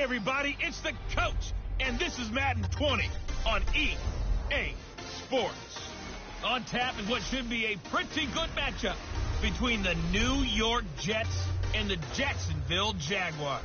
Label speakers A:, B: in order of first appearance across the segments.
A: Hey, everybody, it's the coach, and this is Madden 20 on EA Sports. On tap is what should be a pretty good matchup between the New York Jets and the Jacksonville Jaguars.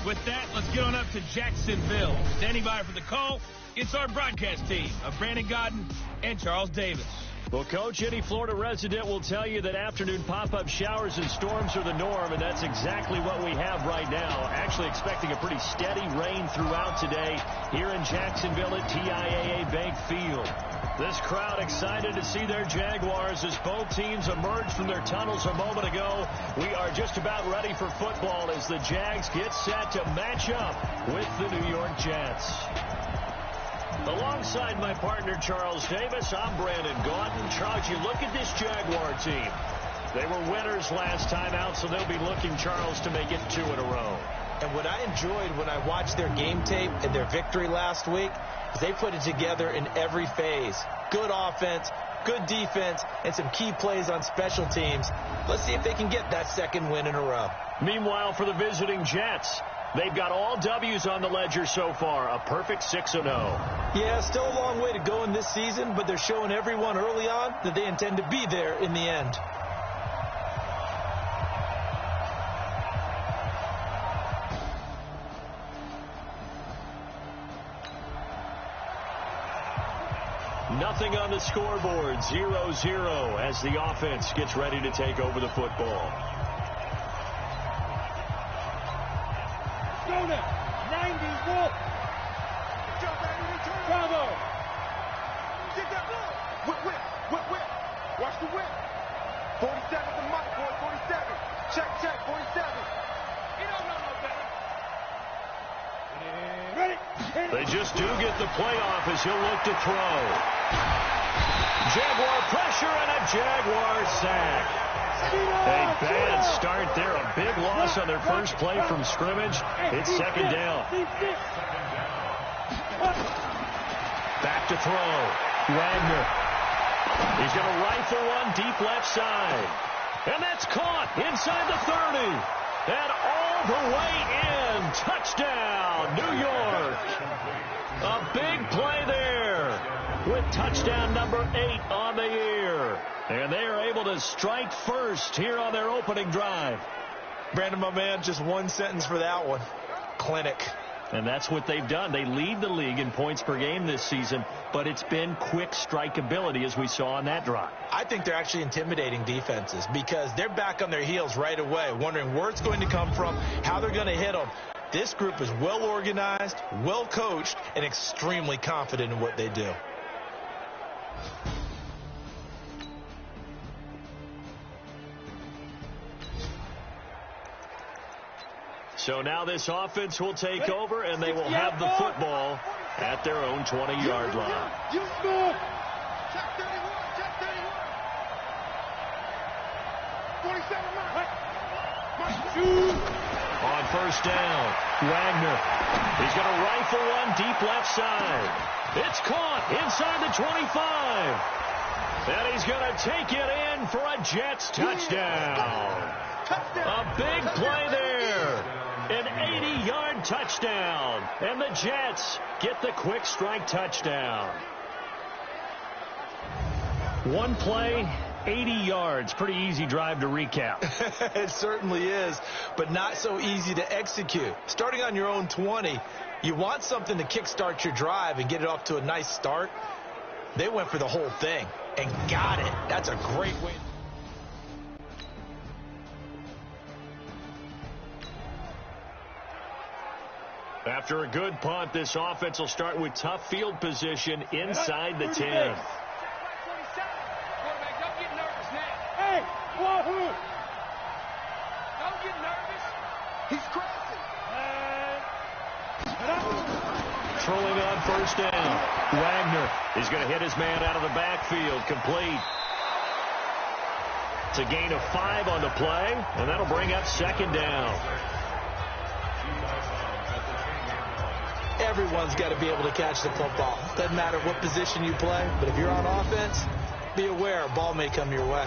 A: With that, let's get on up to Jacksonville. Standing by for the call, it's our broadcast team of Brandon Godden and Charles Davis.
B: Well, Coach, any Florida resident will tell you that afternoon pop-up showers and storms are the norm, and that's exactly what we have right now. Actually expecting a pretty steady rain throughout today here in Jacksonville at TIAA Bank Field. This crowd excited to see their Jaguars as both teams emerged from their tunnels a moment ago. We are just about ready for football as the Jags get set to match up with the New York Jets. Alongside my partner, Charles Davis, I'm Brandon Godden. Charles, you look at this Jaguar team. They were winners last time out, so they'll be looking, Charles, to make it 2 in a row.
C: And what I enjoyed when I watched their game tape and their victory last week is they put it together in every phase. Good offense, good defense, and some key plays on special teams. Let's see if they can get that second win in a row.
B: Meanwhile, for the visiting Jets, they've got all W's on the ledger so far, a perfect 6-0.
C: Yeah, still a long way to go in this season, but they're showing everyone early on that they intend to be there in the end.
B: Nothing on the scoreboard, 0-0 as the offense gets ready to take over the football.
D: Go now, 90 Wolf. Bravo.
E: Get that whip. Watch the whip. 47 the mic, boy, 47. Check, 47. You don't know no better.
D: Ready.
B: They just do get the playoff as he'll look to throw. Jaguar pressure and a Jaguar sack. A bad start there. A big loss on their first play from scrimmage. It's second down. Back to throw. Wagner. He's going to rifle one deep left side. And that's caught inside the 30. And all the way in. Touchdown, New York. A big play there with touchdown number 8 on the year. And they are able to strike first here on their opening drive.
C: Brandon, my man, just one sentence for that one. Clinic.
B: And that's what they've done. They lead the league in points per game this season, but it's been quick strikeability as we saw on that drive.
C: I think they're actually intimidating defenses because they're back on their heels right away, wondering where it's going to come from, how they're going to hit them. This group is well organized, well coached, and extremely confident in what they do.
B: So now this offense will take over, and they will have the football at their own 20-yard line.
E: You score. Check 31. 47
B: On first down, Wagner. He's going to rifle one deep left side. It's caught inside the 25. And he's going to take it in for a Jets touchdown. A big play there. An 80-yard touchdown. And the Jets get the quick strike touchdown. One play, 80 yards. Pretty easy drive to recap.
C: It certainly is, but not so easy to execute. Starting on your own 20, you want something to kickstart your drive and get it off to a nice start. They went for the whole thing and got it. That's a great way.
B: After a good punt, this offense will start with tough field position inside the 10.
D: Hey, wahoo!
E: Don't get nervous. He's crossing.
B: Trolling on first down. Wagner is going to hit his man out of the backfield. Complete. It's a gain of 5 on the play, and that'll bring up second down.
C: Everyone's got to be able to catch the football. Doesn't matter what position you play, but if you're on offense, be aware a ball may come your way.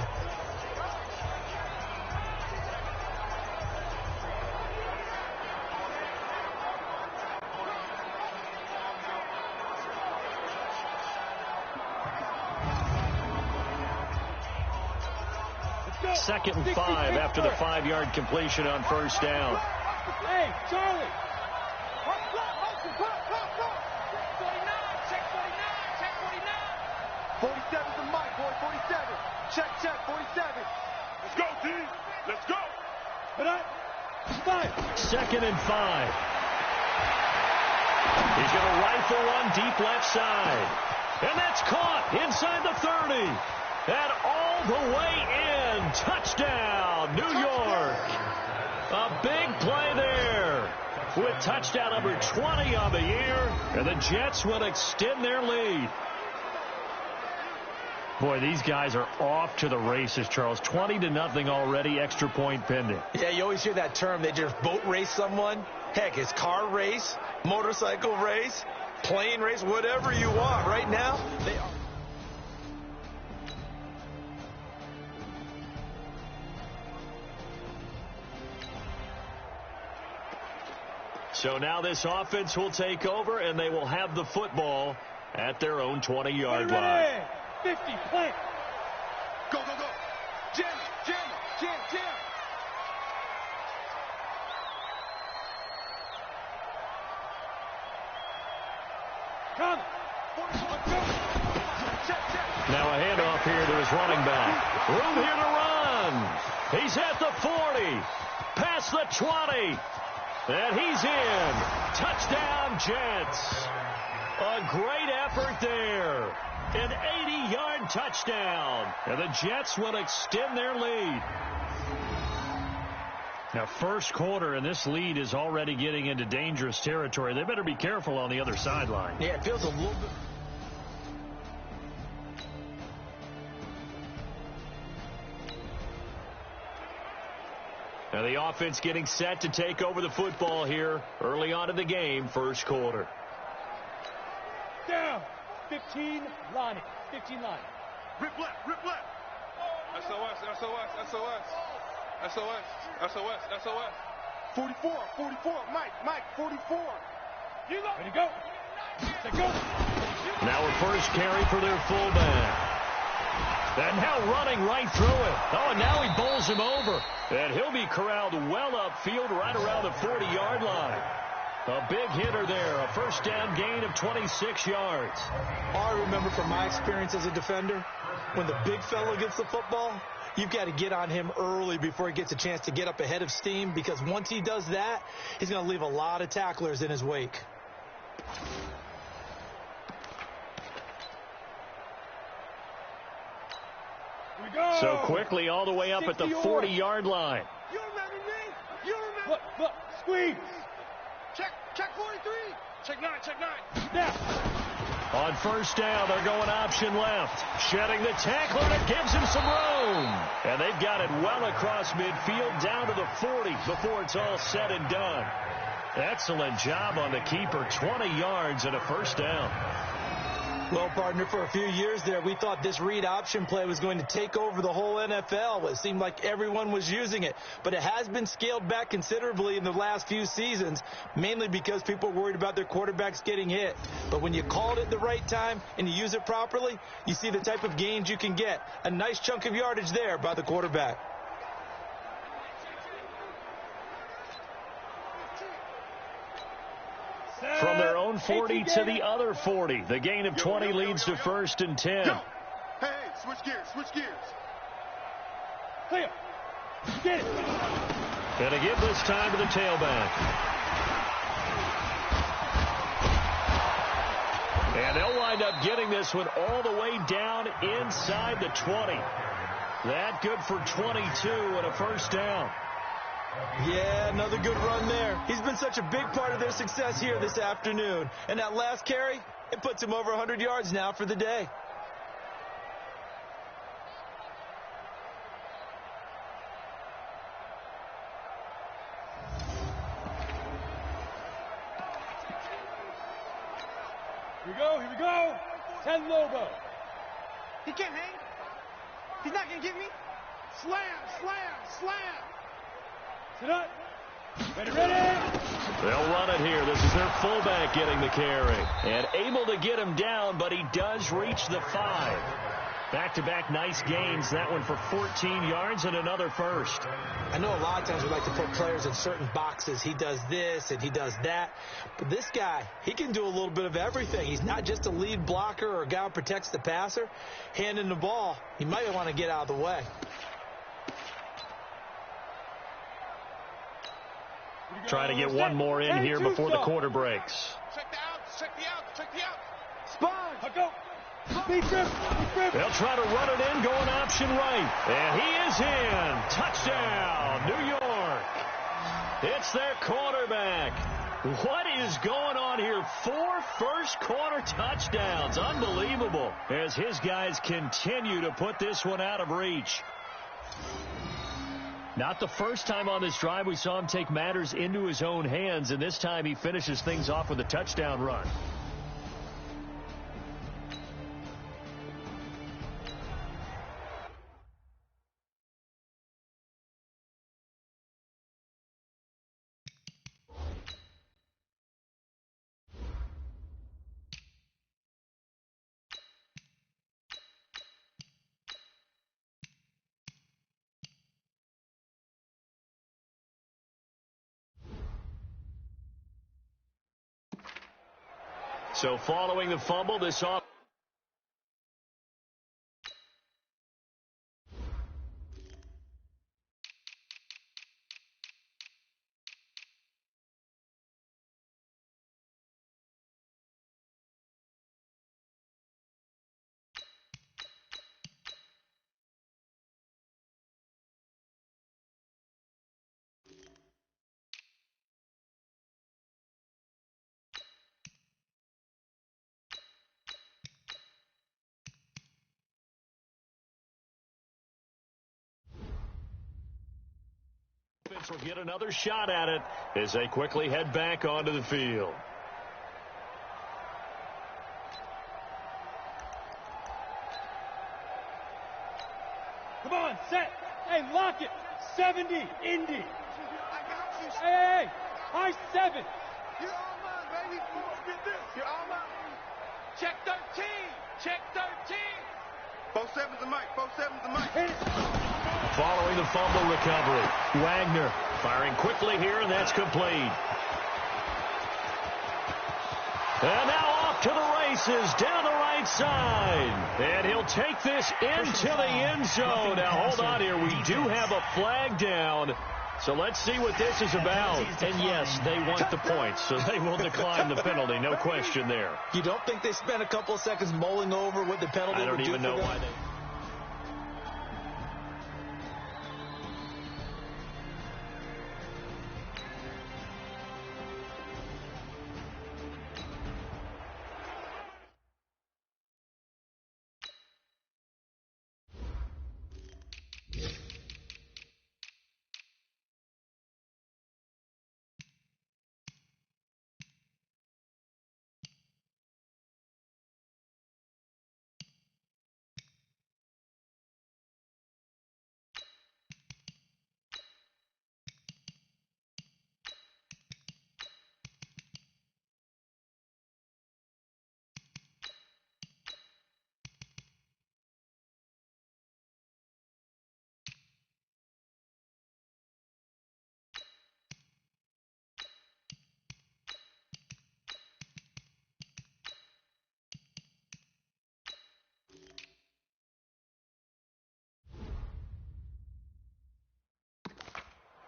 B: 2nd and 5 after the 5-yard completion on first down.
D: Hey, Charlie.
E: 47's the mic, boy, 47. Check, 47. Let's go, D. Let's go.
B: Second and 5. He's going to rifle one deep left side. And that's caught inside the 30. And all the way in. Touchdown, New York. A big play there with touchdown number 20 on the year. And the Jets will extend their lead. Boy, these guys are off to the races, Charles. 20-0 already, extra point pending.
C: Yeah, you always hear that term. They just boat race someone. Heck, it's car race, motorcycle race, plane race, whatever you want. Right now, they are.
B: So now this offense will take over, and they will have the football at their own 20-yard line.
D: 50, play.
E: Go, go, go. Jam, jam, jam, jam.
D: Come.
E: Check, check.
B: Now a handoff here to his running back. Room here to run. He's at the 40. Past the 20. And he's in. Touchdown, Jets. A great effort there. An 80-yard touchdown. And the Jets will extend their lead. Now, first quarter, and this lead is already getting into dangerous territory. They better be careful on the other sideline.
C: Yeah, it feels a little bit.
B: Now the offense getting set to take over the football here early on in the game, first quarter.
D: Down. 15 line. 15 line.
E: Rip left, rip left. SOS, SOS, SOS. SOS, SOS, SOS. 44, 44. Mike, 44.
D: You go. Ready to go. Let's go.
B: Now a first carry for their fullback. And now running right through it. Oh, and now he bowls him over. And he'll be corralled well upfield right around the 40-yard line. A big hitter there. A first down gain of 26 yards.
C: All I remember from my experience as a defender, when the big fella gets the football, you've got to get on him early before he gets a chance to get up ahead of steam, because once he does that, he's going to leave a lot of tacklers in his wake.
B: So quickly all the way up at the 40-yard line.
E: You remember me? You remember?
D: Look, squeeze.
E: Check 43. Check 9.
D: Now.
B: On first down, they're going option left. Shedding the tackler, and it gives him some room. And they've got it well across midfield down to the 40 before it's all said and done. Excellent job on the keeper. 20 yards and a first down.
C: Well, partner, for a few years there, we thought this read option play was going to take over the whole NFL. It seemed like everyone was using it. But it has been scaled back considerably in the last few seasons, mainly because people are worried about their quarterbacks getting hit. But when you call it at the right time and you use it properly, you see the type of gains you can get. A nice chunk of yardage there by the quarterback.
B: From their own 40 to the other 40. The gain of 20 leads to first and 10.
E: Hey, switch gears.
D: Clear. Get it.
B: And to give this time to the tailback. And they'll wind up getting this one all the way down inside the 20. That good for 22 and a first down.
C: Yeah, another good run there. He's been such a big part of their success here this afternoon. And that last carry, it puts him over 100 yards now for the day.
D: Here we go. 10 Lobo.
E: He can't hang. He's not going to get me. Slam.
D: Sit up. Ready.
B: They'll run it here. This is their fullback getting the carry. And able to get him down, but he does reach the 5. Back-to-back nice gains. That one for 14 yards and another first.
C: I know a lot of times we like to put players in certain boxes. He does this and he does that. But this guy, he can do a little bit of everything. He's not just a lead blocker or a guy who protects the passer. Handing the ball, he might want to get out of the way.
B: Trying to get one more in here before the quarter breaks.
E: Check the outs, check the outs, check the outs.
D: Spy, go.
B: They'll try to run it in, going option right. And he is in. Touchdown, New York. It's their quarterback. What is going on here? 4 first-quarter touchdowns. Unbelievable. As his guys continue to put this one out of reach. Not the first time on this drive we saw him take matters into his own hands, and this time he finishes things off with a touchdown run. So following the fumble, this off. Will get another shot at it as they quickly head back onto the field.
D: Come on, set. Hey, lock it. 70, Indy. Hey, high 7.
E: You're all mine, baby. Get this. You're all mine. Check 13. Check 13. 4-7's a mic. 4-7's a mic.
D: Hit it.
B: Following the fumble recovery, Wagner firing quickly here, and that's complete. And now off to the races down the right side. And he'll take this into the end zone. Now, hold on here. We do have a flag down. So let's see what this is about. And, yes, they want the points, so they will decline the penalty. No question there.
C: You don't think they spent a couple of seconds mulling over what the penalty would do? I don't even know why they...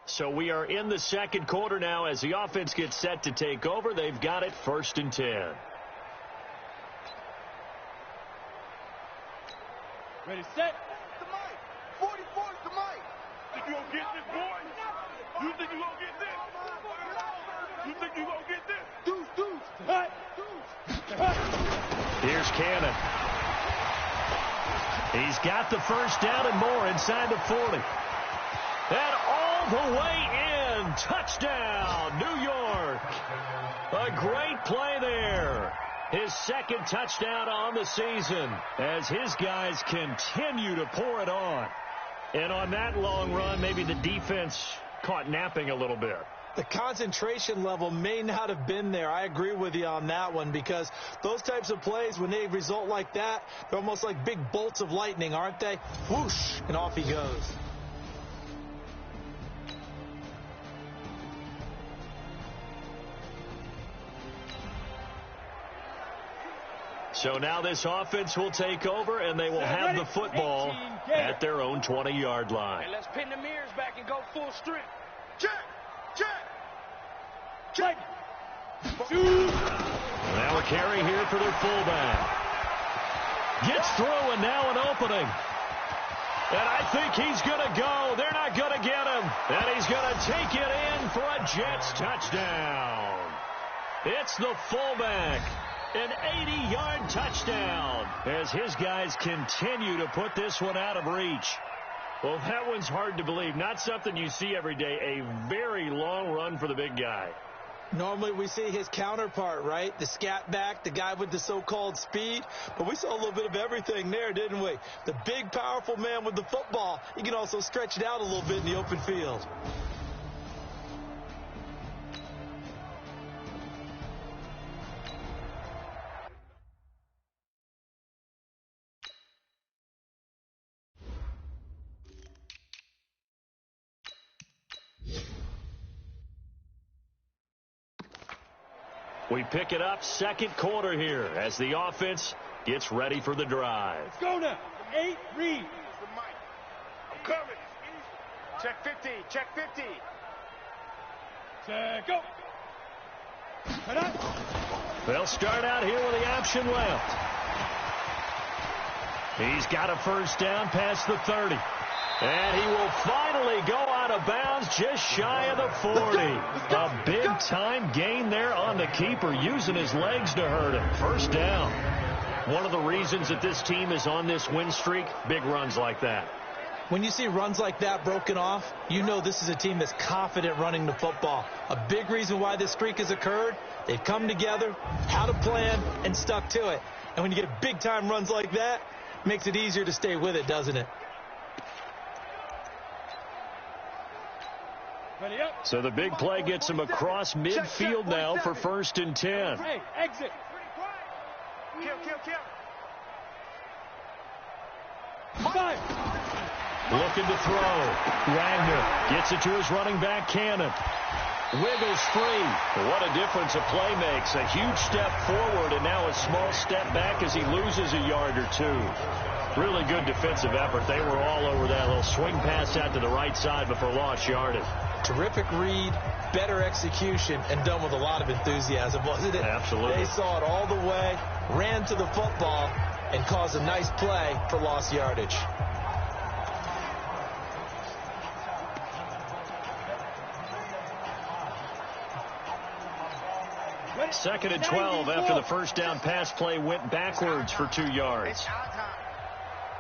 B: So we are in the second quarter now as the offense gets set to take over. They've got it 1st and 10.
D: Ready, set.
E: The mic. 44's the mic. Think you gonna get this, boy? You think you gonna get this? You think you gonna get this? Deuce.
D: Hut.
B: Here's Cannon. He's got the first down and more inside the 40. And all the way in. Touchdown, New York. A great play there. His second touchdown on the season as his guys continue to pour it on. And on that long run, maybe the defense caught napping a little bit.
C: The concentration level may not have been there. I agree with you on that one, because those types of plays, when they result like that, they're almost like big bolts of lightning, aren't they? Whoosh, and off he goes.
B: So now this offense will take over, and they will have the football at their own 20-yard line.
D: Hey, let's pin the mirrors back and go full strength.
E: Check. Check.
B: Now a carry here for their fullback. Gets through, and now an opening. And I think he's going to go. They're not going to get him. And he's going to take it in for a Jets touchdown. It's the fullback. An 80-yard touchdown as his guys continue to put this one out of reach. Well, that one's hard to believe. Not something you see every day. A very long run for the big guy.
C: Normally we see his counterpart, right? The scat back, the guy with the so-called speed. But we saw a little bit of everything there, didn't we? The big, powerful man with the football. He can also stretch it out a little bit in the open field.
B: We pick it up second quarter here as the offense gets ready for the drive.
D: Let's go now. 8, read.
E: I'm coming. Check 50. Check 50.
D: Check, go. Head up.
B: They'll start out here with the option left. He's got a first down past the 30. And he will finally go out of bounds just shy of the 40. A big-time gain there on the keeper, using his legs to hurt him. First down. One of the reasons that this team is on this win streak, big runs like that.
C: When you see runs like that broken off, you know this is a team that's confident running the football. A big reason why this streak has occurred, they've come together, had a plan, and stuck to it. And when you get big-time runs like that, it makes it easier to stay with it, doesn't it?
B: So the big play gets him across midfield now for 1st and 10.
D: Hey, exit.
E: Kill.
D: 5.
B: Looking to throw. Wagner gets it to his running back, Cannon. Wiggles free. What a difference a play makes. A huge step forward and now a small step back as he loses a yard or two. Really good defensive effort. They were all over that little swing pass out to the right side before lost yardage.
C: Terrific read, better execution, and done with a lot of enthusiasm, wasn't it?
B: Absolutely.
C: They saw it all the way, ran to the football, and caused a nice play for lost yardage.
B: Second and 12 after the first down pass play went backwards for 2 yards.
E: It's our time.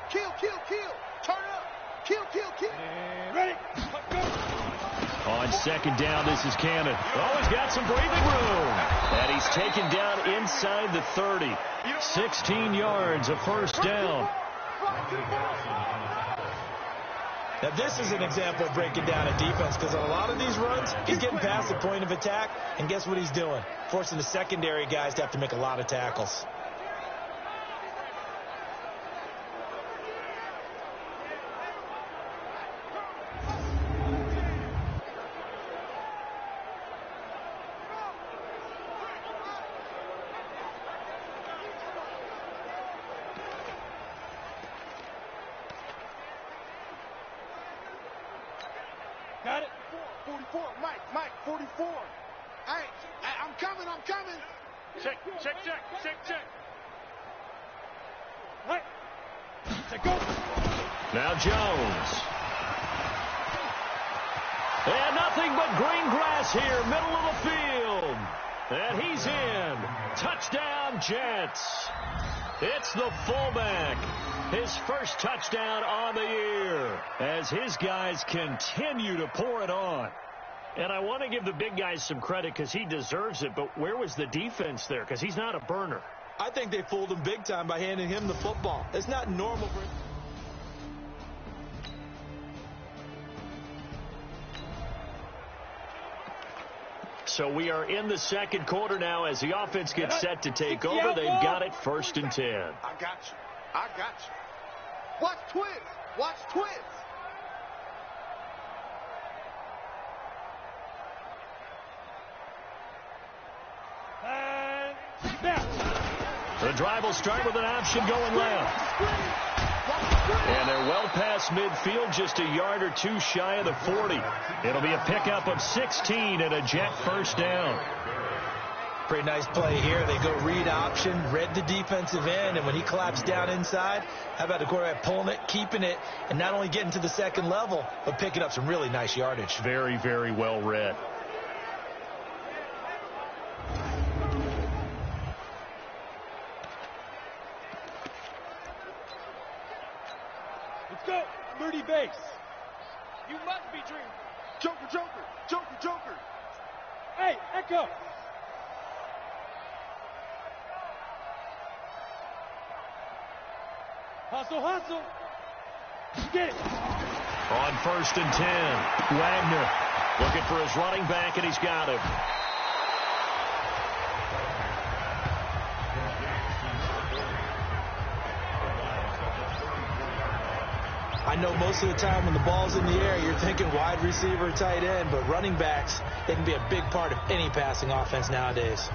E: Kill. Turn up. Kill.
D: Ready. Go.
B: On second down, this is Cannon. Oh, he's got some breathing room. And he's taken down inside the 30. 16 yards, a first down.
C: Now, this is an example of breaking down a defense, because on a lot of these runs, he's getting past the point of attack, and guess what he's doing? Forcing the secondary guys to have to make a lot of tackles.
D: Got it.
E: 44. Mike. 44. I'm coming.
D: Check. Right. Check, go.
B: Now Jones. And nothing but green grass here, middle of the field. And he's in. Touchdown, Jets. It's the fullback. His first touchdown on the year as his guys continue to pour it on. And I want to give the big guys some credit because he deserves it, but where was the defense there? Because he's not a burner.
C: I think they fooled him big time by handing him the football. It's not normal for him.
B: So we are in the second quarter now as the offense gets set to take over. They've got it 1st and 10.
E: I got you. I got you. Watch twins. Watch twins.
D: And snap.
B: The drive will start with an option going left. And they're well past midfield, just a yard or two shy of the 40. It'll be a pickup of 16 and a Jet first down.
C: Pretty nice play here. They go read option, read the defensive end, and when he collapsed down inside, how about the quarterback pulling it, keeping it, and not only getting to the second level, but picking up some really nice yardage.
B: Very, very well read.
D: Let's go. 30 base.
E: You must be dreaming. Joker, Joker, Joker, Joker.
D: Hey, Echo. Hustle, hustle. Get it.
B: On 1st and 10, Wagner looking for his running back, and he's got him.
C: I know most of the time when the ball's in the air, you're thinking wide receiver, tight end, but running backs, they can be a big part of any passing offense nowadays.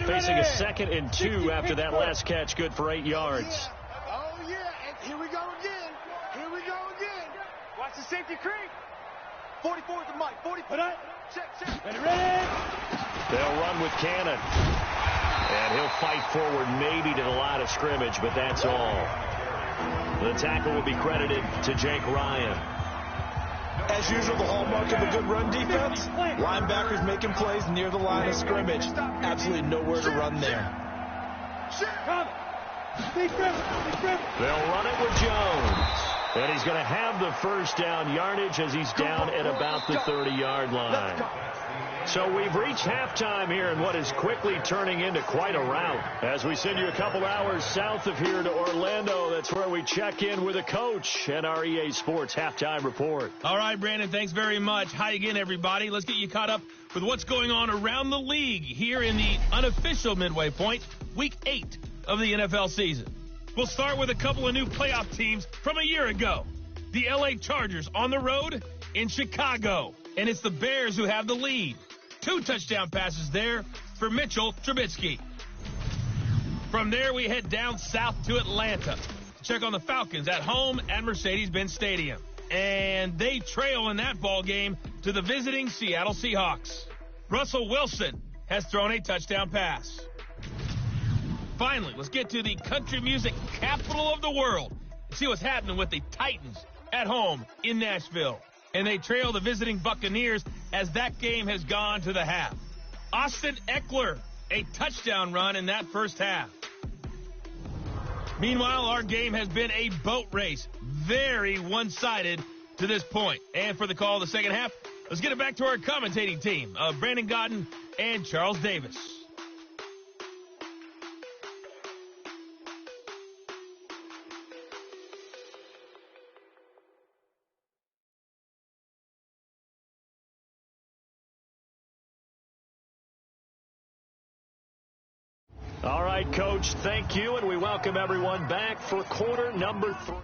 B: Facing a 2nd and 2 after that last catch, good for 8 yards.
E: Oh, yeah. And here we go again. Here we go again. Watch the safety creep. 44 is the mic. 44. Check.
D: Ready.
B: They'll run with Cannon. And he'll fight forward maybe to the line of scrimmage, but that's all. The tackle will be credited to Jake Ryan.
C: As usual, the hallmark of a good run defense, linebackers making plays near the line of scrimmage. Absolutely nowhere to run there.
D: Come. Big grip.
B: They'll run it with Jones. And he's going to have the first down yardage as he's down at about the 30-yard line. So we've reached halftime here in what is quickly turning into quite a rout. As we send you a couple hours south of here to Orlando, that's where we check in with a coach and our EA Sports halftime report.
A: All right, Brandon, thanks very much. Hi again, everybody. Let's get you caught up with what's going on around the league here in the unofficial midway point, Week 8 of the NFL season. We'll start with a couple of new playoff teams from a year ago. The LA Chargers on the road in Chicago, and it's the Bears who have the lead. 2 touchdown passes there for Mitchell Trubisky. From there, we head down south to Atlanta to check on the Falcons at home at Mercedes-Benz Stadium. And they trail in that ball game to the visiting Seattle Seahawks. Russell Wilson has thrown a touchdown pass. Finally, let's get to the country music capital of the world and see what's happening with the Titans at home in Nashville. And they trail the visiting Buccaneers as that game has gone to the half. Austin Eckler, a touchdown run in that first half. Meanwhile, our game has been a boat race. Very one-sided to this point. And for the call of the second half, let's get it back to our commentating team of Brandon Godden and Charles Davis.
B: All right, Coach, thank you, and we welcome everyone back for quarter number 3.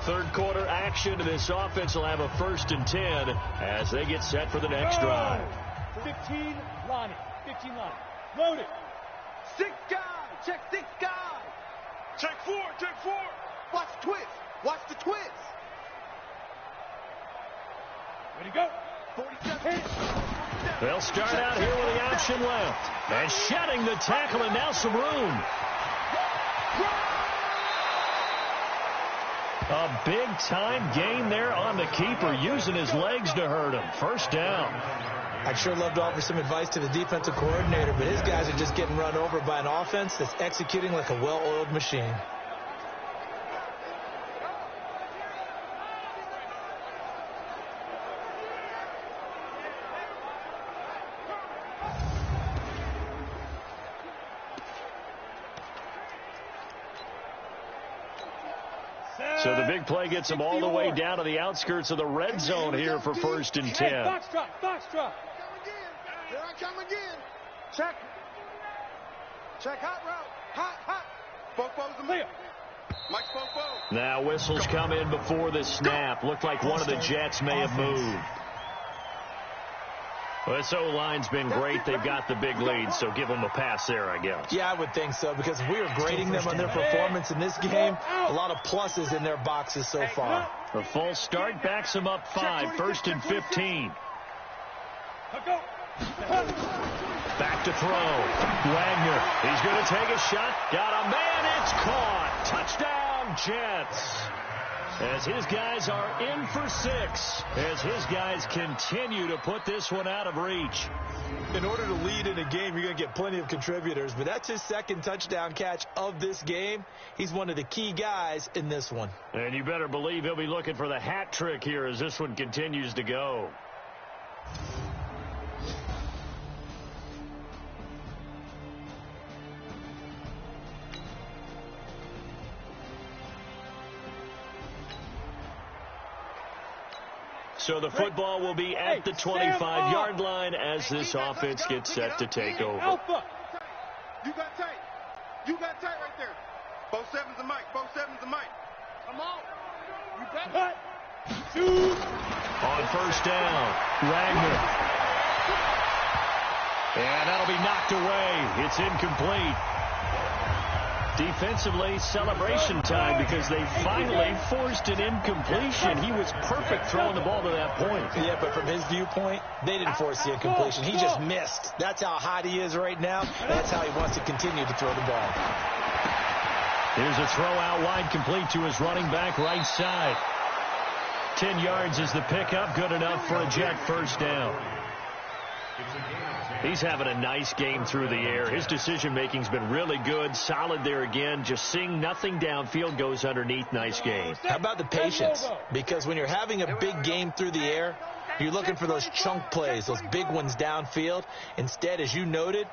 B: Third quarter action. This offense will have a 1st and 10 as they get set for the next drive.
D: 15 Lonnie. Loaded.
E: 6 guys. Check 6 guys. Check 4. Watch the twins. Watch the twins.
D: Ready to go.
E: 47.
B: They'll start out here with the option left. And shedding the tackle, and now some room. A big-time gain there on the keeper, using his legs to hurt him. First down.
C: I'd sure love to offer some advice to the defensive coordinator, but his guys are just getting run over by an offense that's executing like a well-oiled machine.
B: So the big play gets them all the way down to the outskirts of the red zone here for 1st and 10.
D: Hey, box drop.
E: Here I come again. Check. Check hot route. Hot. Fofo's the man. Mike Fofo.
B: Now whistles come in before the snap. Looked like one of the Jets may have moved. Well, this O-line's been great. They've got the big lead, so give them a pass there, I guess.
C: Yeah, I would think so, because if we are grading them on their performance in this game, a lot of pluses in their boxes so far.
B: The false start backs them up 5, 1st and 15. Back to throw. Wagner, he's going to take a shot. Got a man, it's caught. Touchdown, Jets. As his guys are in for 6, as his guys continue to put this one out of reach.
C: In order to lead in a game, you're going to get plenty of contributors, but that's his 2nd touchdown catch of this game. He's one of the key guys in this one.
B: And you better believe he'll be looking for the hat trick here as this one continues to go. So the football will be at the 25-yard line as this offense gets set to take over.
D: Alpha.
E: You got tight. You got tight right there. Both sevens and Mike. Come on. You got it.
D: Shoot.
B: On 1st down, Wagner. And that'll be knocked away. It's incomplete. Defensively, celebration time because they finally forced an incompletion. He was perfect throwing the ball to that point.
C: Yeah, but from his viewpoint, they didn't force the incompletion. He just missed. That's how hot he is right now, and that's how he wants to continue to throw the ball.
B: Here's a throw out wide, complete to his running back right side. 10 yards is the pickup, good enough for a Jet 1st down. He's having a nice game through the air. His decision-making's been really good, solid there again. Just seeing nothing downfield goes underneath. Nice game.
C: How about the patience? Because when you're having a big game through the air, you're looking for those chunk plays, those big ones downfield. Instead, as you noted,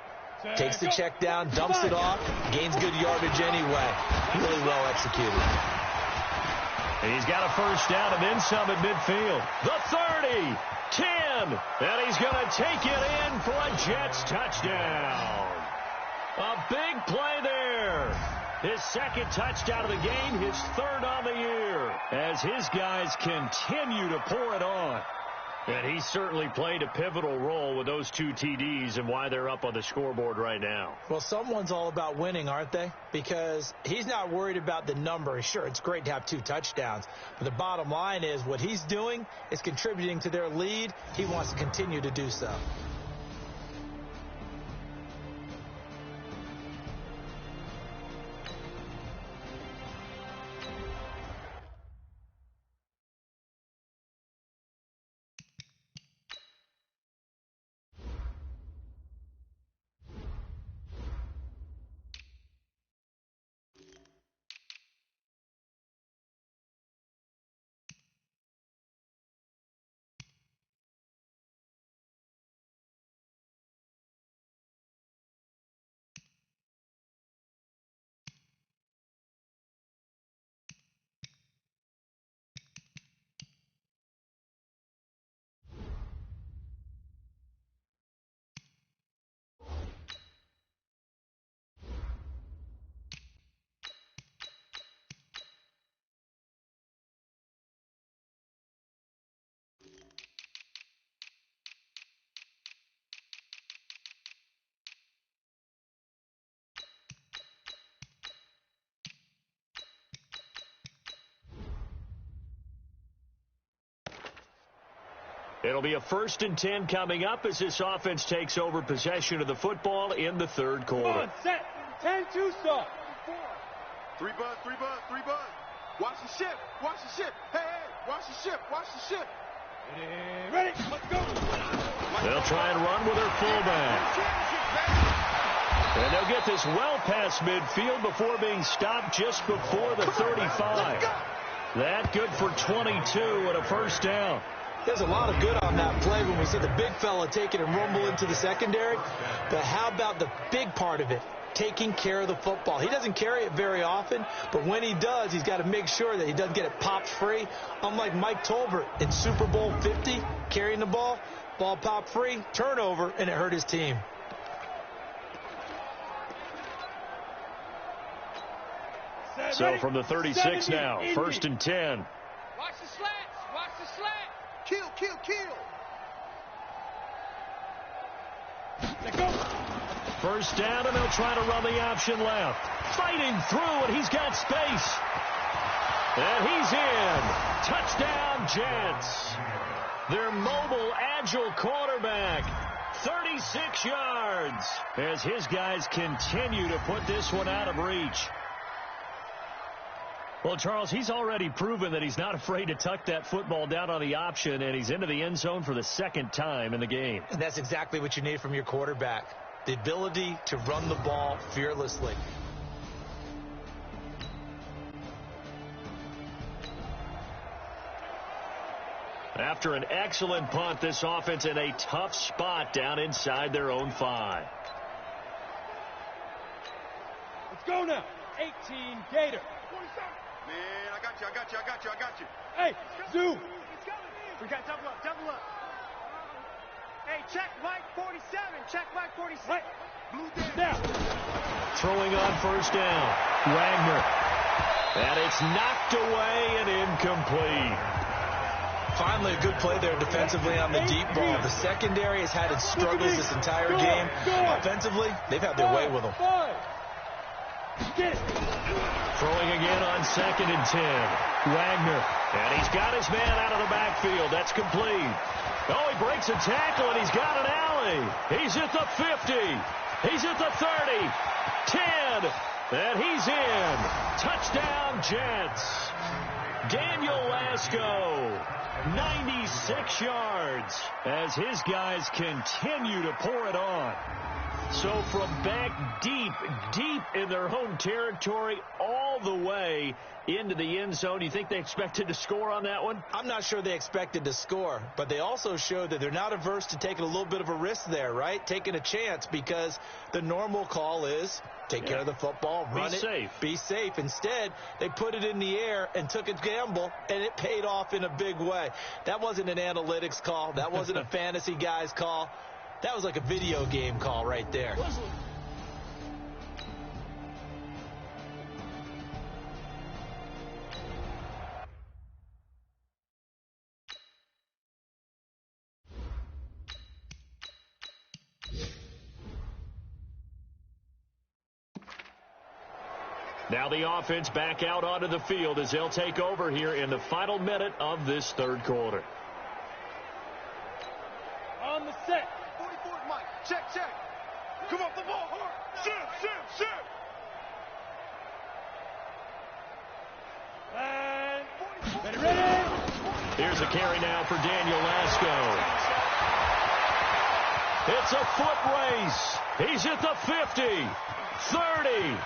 C: takes the check down, dumps it off, gains good yardage anyway. Really well executed.
B: And he's got a 1st down and then some at midfield. The 30. 10, and he's going to take it in for a Jets touchdown. A big play there. His 2nd touchdown of the game, his 3rd on the year, as his guys continue to pour it on. And he certainly played a pivotal role with those 2 TDs and why they're up on the scoreboard right now.
C: Well, someone's all about winning, aren't they? Because he's not worried about the number. Sure, it's great to have 2 touchdowns. But the bottom line is what he's doing is contributing to their lead. He wants to continue to do so.
B: It'll be a 1st and 10 coming up as this offense takes over possession of the football in the 3rd quarter.
D: Come on, set. 10-2 start.
E: 3 buzz. Watch the ship. Hey, watch the ship.
D: Ready, let's go.
B: They'll try and run with their fullback. And they'll get this well past midfield before being stopped just before the 35. That good for 22 and a first down.
C: There's a lot of good on that play when we said the big fella take it and rumble into the secondary. But how about the big part of it? Taking care of the football. He doesn't carry it very often, but when he does, he's got to make sure that he doesn't get it popped free. Unlike Mike Tolbert in Super Bowl 50, carrying the ball popped free, turnover, and it hurt his team.
B: So from the 36 now, 1st and 10.
E: Watch the slats. Watch the slat. Kill, kill, kill.
D: Let go.
B: First down, and they'll try to run the option left. Fighting through, and he's got space. And he's in. Touchdown, Jets. Their mobile, agile quarterback. 36 yards as his guys continue to put this one out of reach. Well, Charles, he's already proven that he's not afraid to tuck that football down on the option, and he's into the end zone for the second time in the game.
C: And that's exactly what you need from your quarterback, the ability to run the ball fearlessly.
B: After an excellent punt, this offense in a tough spot down inside their own 5.
D: Let's go now. 18 Gator.
E: Man, I got you.
D: Hey, Zoo.
E: We got double up. Hey, check Mike 47.
D: Right. Down.
B: Throwing on first down. Wagner. And it's knocked away and incomplete.
C: Finally, a good play there defensively on the deep ball. The secondary has had its struggles this entire game. Offensively, they've had their way with them.
D: Get it.
B: Throwing again on 2nd and 10. Wagner. And he's got his man out of the backfield. That's complete. Oh, he breaks a tackle, and he's got an alley. He's at the 50. He's at the 30. 10. And he's in. Touchdown, Jets. Daniel Lasco. 96 yards as his guys continue to pour it on. So from back deep in their home territory all the way into the end zone, you think they expected to score on that one?
C: I'm not sure they expected to score, but they also showed that they're not averse to taking a little bit of a risk there, right? Taking a chance, because the normal call is take care of the football, run it, be safe. Instead, they put it in the air and took a gamble, and it paid off in a big way. That wasn't an analytics call. That wasn't a fantasy guy's call. That was like a video game call right there.
B: Now the offense back out onto the field as they'll take over here in the final minute of this third quarter.
D: On the set.
E: 44, Mike. Check. Come off the ball hard. Sit.
D: And ready.
B: Here's a carry now for Daniel Lasco. It's a foot race. He's at the 50, 30,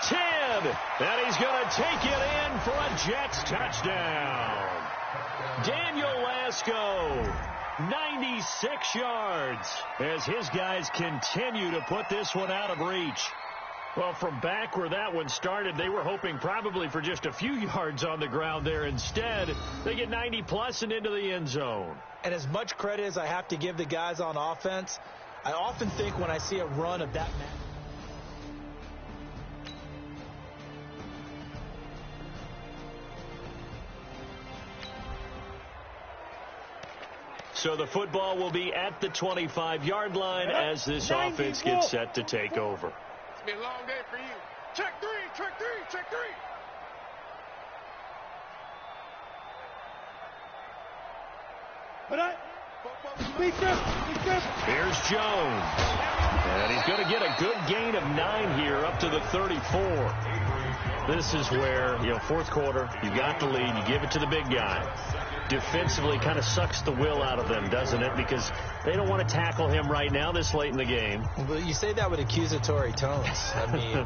B: 10, and he's going to take it in for a Jets touchdown. Daniel Lasco, 96 yards, as his guys continue to put this one out of reach. Well, from back where that one started, they were hoping probably for just a few yards on the ground there. Instead, they get 90-plus and into the end zone.
C: And as much credit as I have to give the guys on offense, I often think when I see a run of that man.
B: So the football will be at the 25-yard line as this offense gets set to take over.
E: It's been a long day for you. Check three.
B: Here's Jones. And he's going to get a good gain of 9 here up to the 34. This is where, fourth quarter, you got the lead, you give it to the big guy. defensively kind of sucks the will out of them, doesn't it? Because they don't want to tackle him right now this late in the game.
C: Well, you say that with accusatory tones. I mean,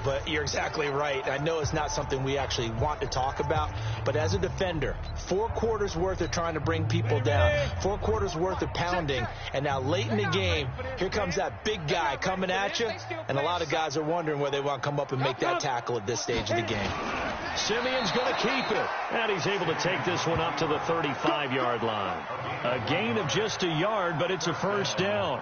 C: but you're exactly right. I know it's not something we actually want to talk about, but as a defender, 4 quarters worth of trying to bring people down, 4 quarters worth of pounding, and now late in the game, here comes that big guy coming at you, and a lot of guys are wondering where they want to come up and make that tackle at this stage of the game.
B: Simeon's going to keep it, and he's able to take this one up to the 35-yard line. A gain of just a yard, but it's a first down.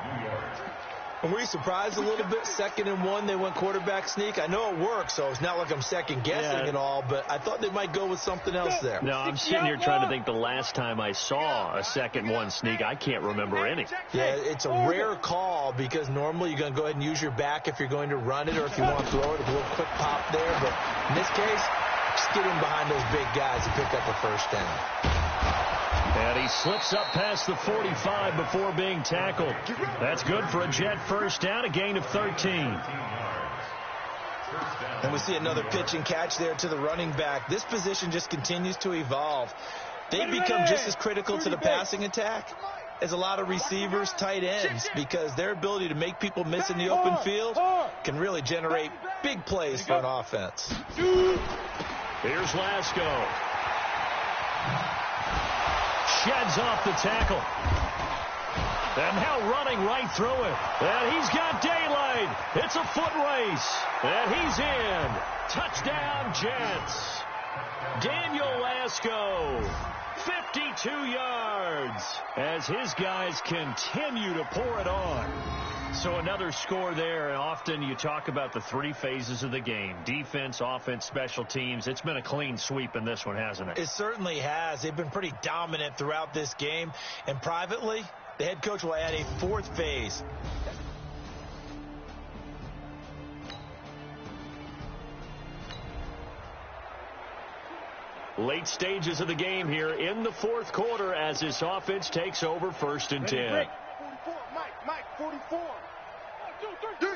C: And were you surprised a little bit? 2nd and 1, they went quarterback sneak. I know it works, so it's not like I'm second-guessing at all, but I thought they might go with something else there.
B: No, I'm sitting here trying to think the last time I saw a 2nd-1 sneak. I can't remember any.
C: Yeah, it's a rare call because normally you're going to go ahead and use your back if you're going to run it or if you want to throw it, a little quick pop there. But in this case, just get in behind those big guys to pick up a first down.
B: And he slips up past the 45 before being tackled. That's good for a Jet first down, a gain of 13.
C: And we see another pitch and catch there to the running back. This position just continues to evolve. They become just as critical to the passing attack as a lot of receivers, tight ends, because their ability to make people miss in the open field can really generate big plays for an offense.
B: Here's Lasco. Sheds off the tackle. And now running right through it. And he's got daylight. It's a foot race. And he's in. Touchdown, Jets. Daniel Lasco, 52 yards, as his guys continue to pour it on. So another score there. Often you talk about the 3 phases of the game: defense, offense, special teams. It's been a clean sweep in this one, hasn't it?
C: It certainly has. They've been pretty dominant throughout this game. And privately, the head coach will add a 4th phase.
B: Late stages of the game here in the 4th quarter as this offense takes over 1st and 10.
E: 44, Mike, 44. 1, 2, 3.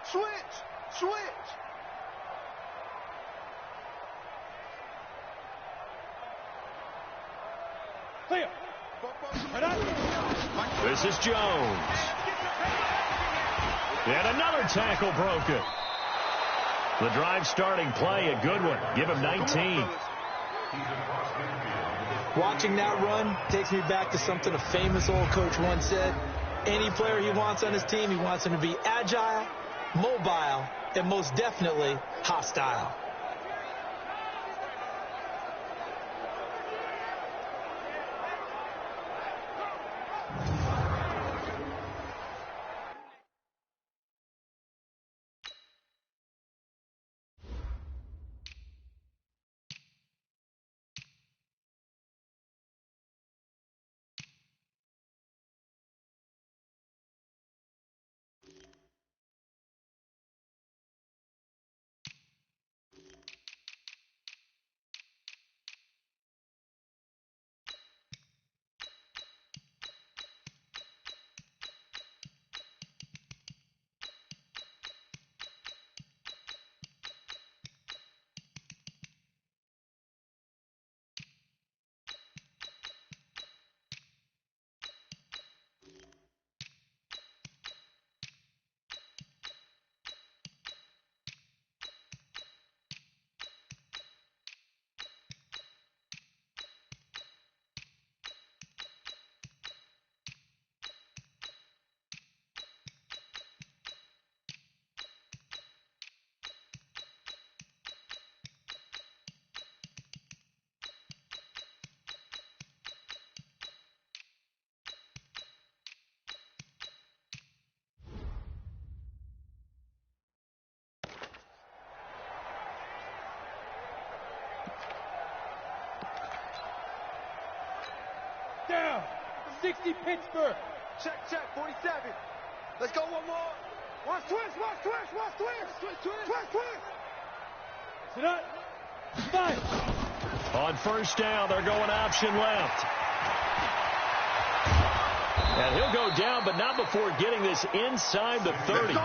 E: Switch.
D: Clear.
B: This is Jones. And another tackle broken. The drive starting play, a good one. Give him 19.
C: Watching that run takes me back to something a famous old coach once said. Any player he wants on his team, he wants him to be agile, mobile, and most definitely hostile.
D: Down. 60 Pittsburgh.
E: Check, 47. Let's go one more. Watch twist.
D: Sit up. 5.
B: On first down, they're going option left. And he'll go down, but not before getting this inside the 30.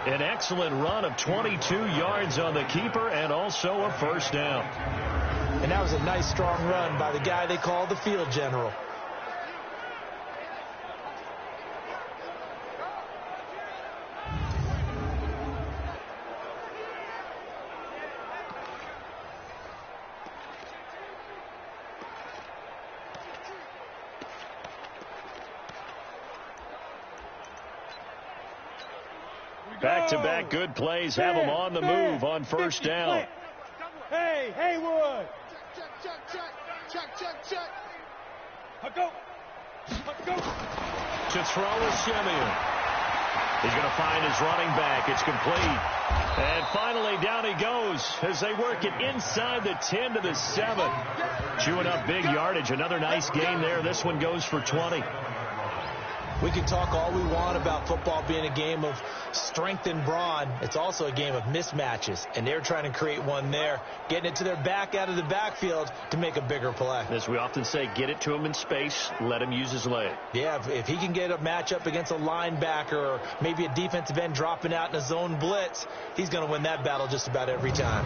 B: An excellent run of 22 yards on the keeper and also a first down.
C: And that was a nice, strong run by the guy they call the field general.
B: Back-to-back good plays have them on the move on first down.
D: Hey, Haywood. Check. Go.
B: To throw is Simeon. He's going to find his running back. It's complete. And finally, down he goes as they work it inside the 10 to the 7. Chewing up big yardage. Another nice gain there. This one goes for 20.
C: We can talk all we want about football being a game of strength and brawn. It's also a game of mismatches, and they're trying to create one there, getting it to their back out of the backfield to make a bigger play.
B: As we often say, get it to him in space, let him use his leg.
C: Yeah, if he can get a matchup against a linebacker or maybe a defensive end dropping out in a zone blitz, he's going to win that battle just about every time.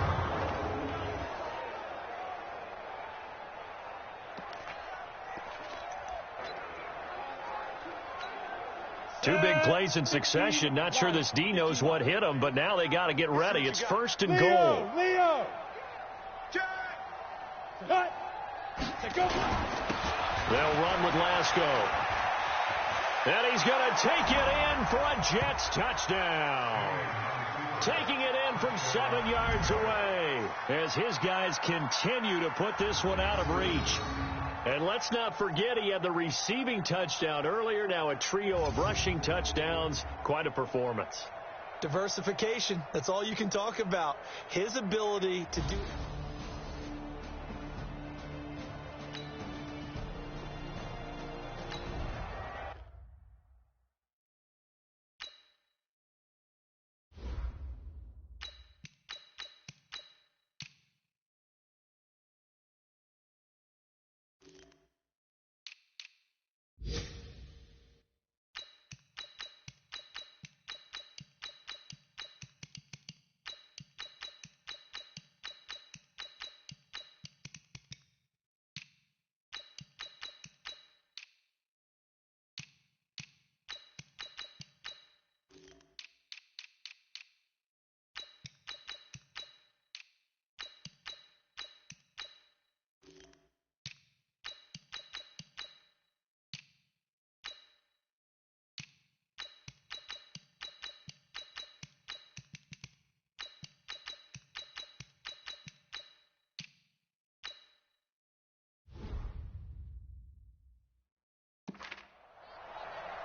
B: Two big plays in succession. Not sure this D knows what hit him, but now they got to get ready. It's first and goal.
D: Leo.
B: They'll run with Lasco. And he's going to take it in for a Jets touchdown. Taking it in from 7 yards away as his guys continue to put this one out of reach. And let's not forget he had the receiving touchdown earlier. Now a trio of rushing touchdowns. Quite a performance.
C: Diversification. That's all you can talk about. His ability to do...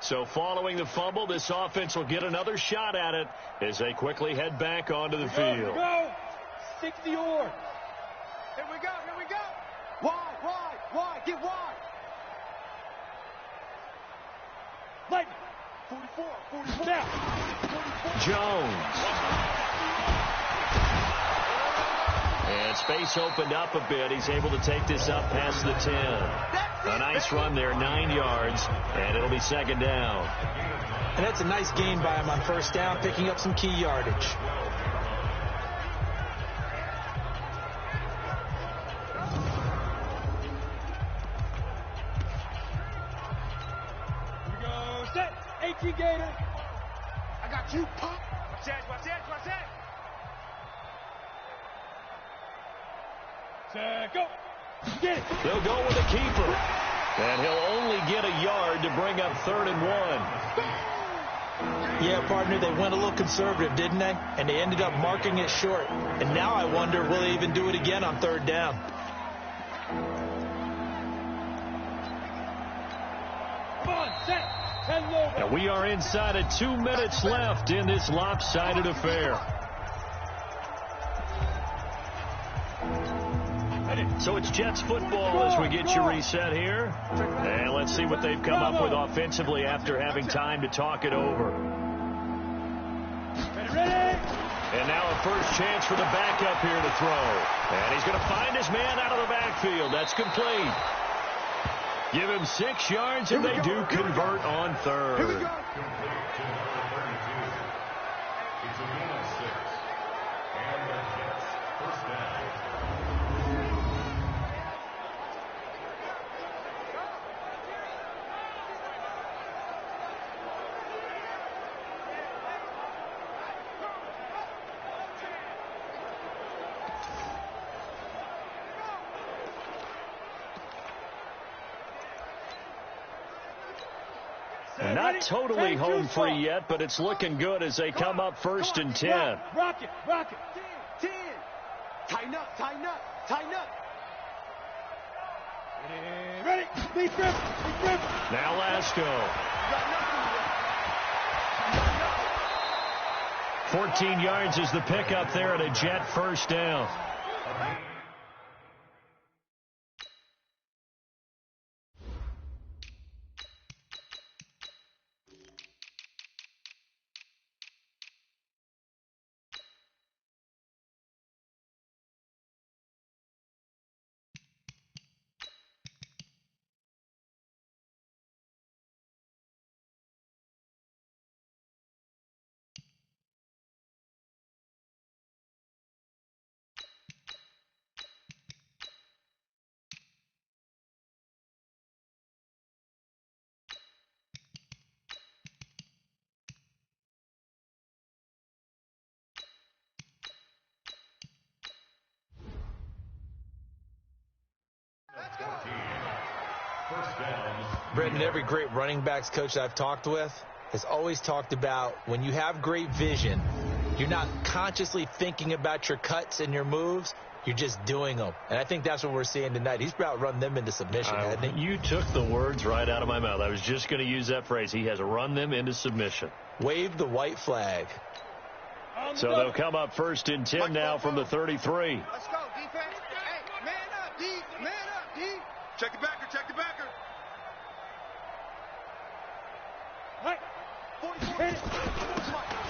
B: So following the fumble, this offense will get another shot at it as they quickly head back onto the field.
D: Here we go. 60 yards.
E: Here we go. Wide. Get wide.
D: Lightning.
E: 44.
D: Down.
B: Jones. And space opened up a bit. He's able to take this up past the 10. A nice run there, 9 yards, and it'll be second down.
C: And that's a nice gain by him on first down, picking up some key yardage.
D: Here we go. Set. 18 Gator.
E: I got you, pump. Watch that.
D: Set. Go. Get it.
B: They'll go with a keeper. And he'll only get a yard to bring up 3rd and 1.
C: Yeah, partner, they went a little conservative, didn't they? And they ended up marking it short. And now I wonder, will they even do it again on 3rd down?
D: Come on, set. 10 low.
B: And we are inside of 2 minutes left in this lopsided affair. So it's Jets football as we get you reset here. And let's see what they've come up with offensively after having time to talk it over.
D: Ready.
B: And now a first chance for the backup here to throw. And he's going to find his man out of the backfield. That's complete. Give him 6 yards, and they do convert on 3rd.
E: Here we go.
B: Not totally home free yet, but it's looking good as they come up 1st and 10.
D: Rock it.
E: 10. Tighten up. Tighten up.
D: Ready. Lead grip.
B: Now Lasco. 14 yards is the pickup there and a Jet first down.
C: Brendan, every great running backs coach I've talked with has always talked about when you have great vision, you're not consciously thinking about your cuts and your moves. You're just doing them. And I think that's what we're seeing tonight. He's about run them into submission, hasn't he?
B: You took the words right out of my mouth. I was just going to use that phrase. He has run them into submission.
C: Wave the white flag.
B: So they'll come up 1st and 10 now from the 33.
E: Let's go, defense. Hey, man up, D. Man up, D. Check the backer.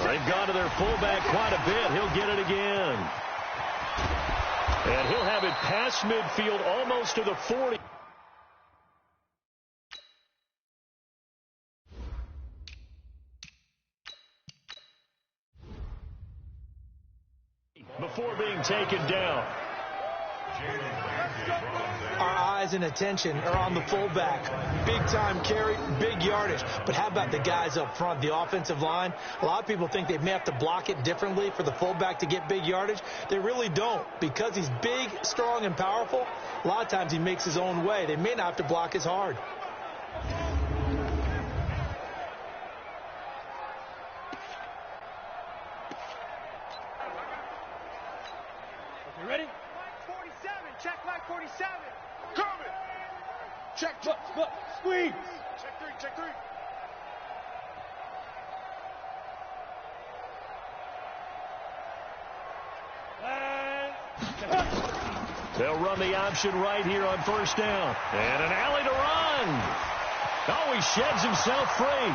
B: They've gone to their fullback quite a bit. He'll get it again. And he'll have it past midfield almost to the 40. Before being taken down.
C: Our eyes and attention are on the fullback. Big time carry, big yardage. But how about the guys up front, the offensive line? A lot of people think they may have to block it differently for the fullback to get big yardage. They really don't. Because he's big, strong, and powerful, a lot of times he makes his own way. They may not have to block as hard.
D: You ready?
E: 47. Check like 47. Coming. Check.
D: Look. Squeeze.
E: Check three.
B: They'll run the option right here on 1st down. And an alley to run. Oh, he sheds himself free.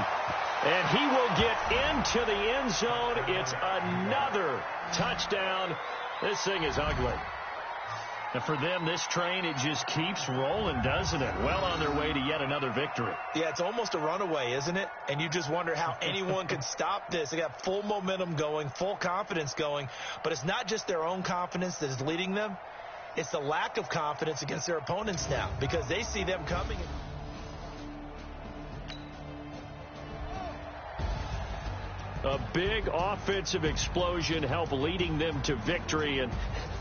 B: And he will get into the end zone. It's another touchdown. This thing is ugly. And for them, this train, it just keeps rolling, doesn't it? Well on their way to yet another victory.
C: Yeah, it's almost a runaway, isn't it? And you just wonder how anyone could stop this. They got full momentum going, full confidence going. But it's not just their own confidence that is leading them. It's the lack of confidence against their opponents now because they see them coming.
B: A big offensive explosion helped leading them to victory. And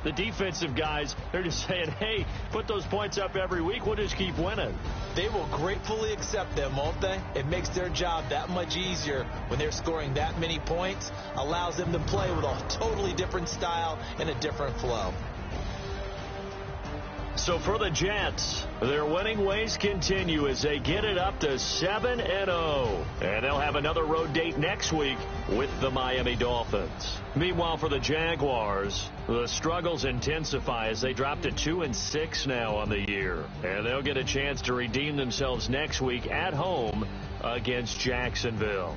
B: the defensive guys, they're just saying, hey, put those points up every week. We'll just keep winning.
C: They will gratefully accept them, won't they? It makes their job that much easier when they're scoring that many points. Allows them to play with a totally different style and a different flow.
B: So for the Jets, their winning ways continue as they get it up to 7-0. And they'll have another road date next week with the Miami Dolphins. Meanwhile, for the Jaguars, the struggles intensify as they drop to 2-6 now on the year. And they'll get a chance to redeem themselves next week at home against Jacksonville.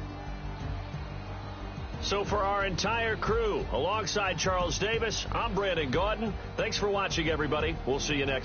B: So for our entire crew, alongside Charles Davis, I'm Brandon Gaudin. Thanks for watching, everybody. We'll see you next